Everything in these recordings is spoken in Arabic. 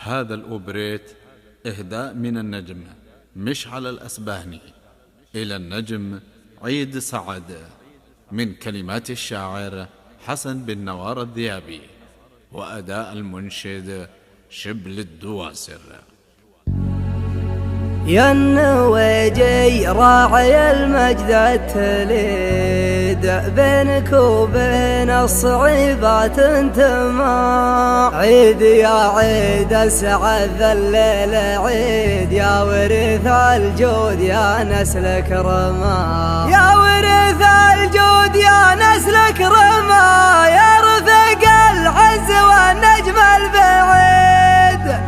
هذا الأوبريت إهداء من النجم مشعل الأسبهني إلى النجم عيد سعد، من كلمات الشاعر حسن بن نوار الذيابي، وأداء المنشد شبل الدواسر. يا النويجي راعي المجد التليد، بينك وبين الصعيبات انتما عيد يا عيد اسعد الليل عيد، يا ورث الجود يا نسل كرما، يا ورث الجود يا نسل كرما، يا رفيق العز والنجم البعيد،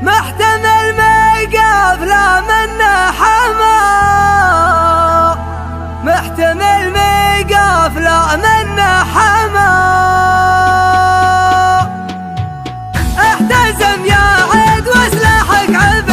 محتمل ميقاف لا منا حما، محتمل ميقاف لا منا حما، احتزم يا عيد وسلاحك عبد،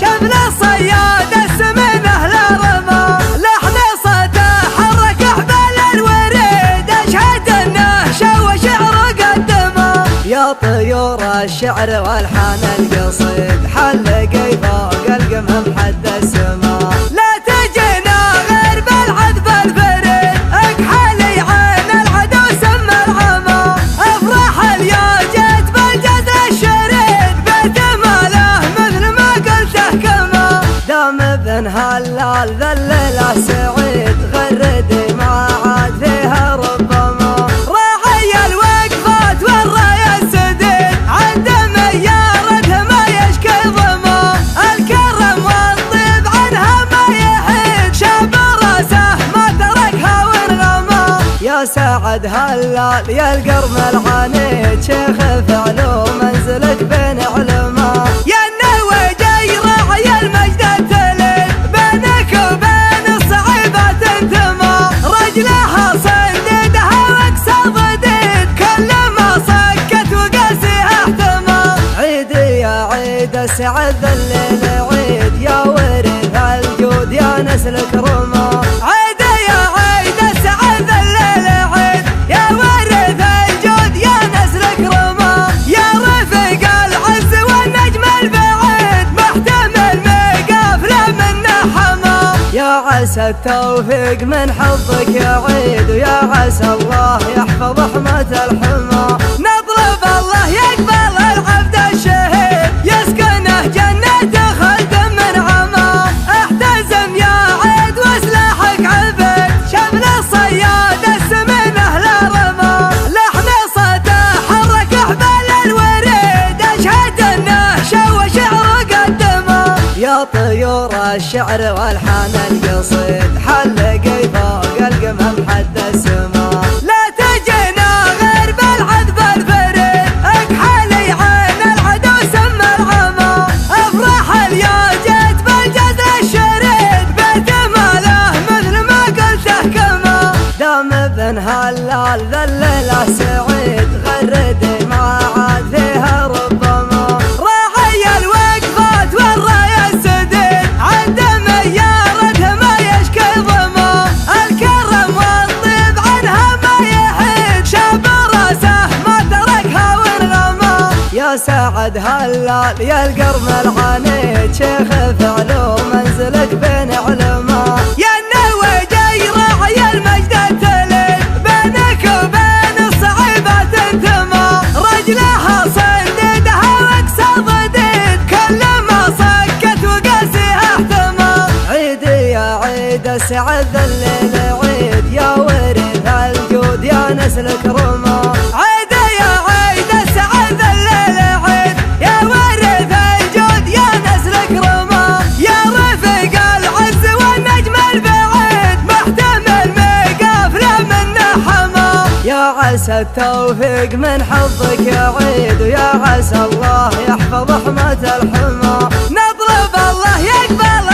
شبل الصياد السمين اهل رما، لحن صوته حرك احبال الوريد، اشهد انه شوى شعر قدمه، يا طيور الشعر والحان القصيد حلقي فوق القمم حد السما، لا تجينا غير بالعذب الفريد، اكحلي عين العدو سم العمى، افرح اليا جيت بالجد الشريد، بيت ماله مثل ما قلته كما، دام ابن هلال ذا الليله سعيد، غردي ما عاد فيها ربما، راعي الوقفات والرايه السديد، عند ميارته ما يشكي ظما، الكرم والطيب عنها ما يحيد، شاب راسه ما تركها وانغما، يا سعد هلال يا القرم العنيد، شيخ فعلو منزلك بين علماء، يا النويجي راعي المجد التليد، بينك وبين الصعيبات انتما، رجلها صنديدها واقصى ضديد، كل ما صكت وقاسيها احتمى، عيد يا عيد اسعد الليل عيد، يا ورث الجود يا نسل كرما، عيد يا عيد اسعد الليل عيد، يا ورث الجود يا نسل كرما، يا رفيق العز والنجم البعيد، محتمل ميقاف لا منا حما، يا عسى التوفيق من حظك يا عيد، ويا عسى الله يحفظ حماة الحما، نطلب الله يقبل العبد الشهيد، يسكنه جنة خلد من عما، احتزم يا عيد وسلاحك عبد، شبل الصياد السمين اهل رما، لحن صوته حرك احبال الوريد، اشهد انه شوى شعر قدمه، يا طيور الشعر والحان القصيد حلقي فوق القمم حد السما، لا تجينا غير بالعذب الفريد، اكحلي عين العدو سم العمى، افرح اليا جيت بالجد الشريد، بيت ماله مثل ما قلته كما، دام ابن هلال ذا الليله سعيد، غردي ما عاد فيها ربما، راعي الوقفات والرايه السديد، عند ميارته ما يشكي ظما، الكرم والطيب عنها ما يحيد، شاب راسه ما تركها وانغما، يا سعد هلال يا القرم العنيد، شيخ فعلو منزلك بين علماء، يا النويجي راعي المجد التليد، بينك وبين الصعيبات انتما، رجلها صنديدها واقصى ضديد، كل ما صكت وقاسيها احتمى، عيد يا عيد اسعد الليل عيد، يا ورث الجود يا نسل كرما، عيد يا عيد اسعد الليل عيد، يا ورث الجود يا نسل كرما، يا رفيق العز والنجم البعيد، محتمل ميقاف لا منا حما، يا عسى التوفيق من حظك يا عيد، ويا عسى الله يحفظ حماة الحما، نطلب الله يقبل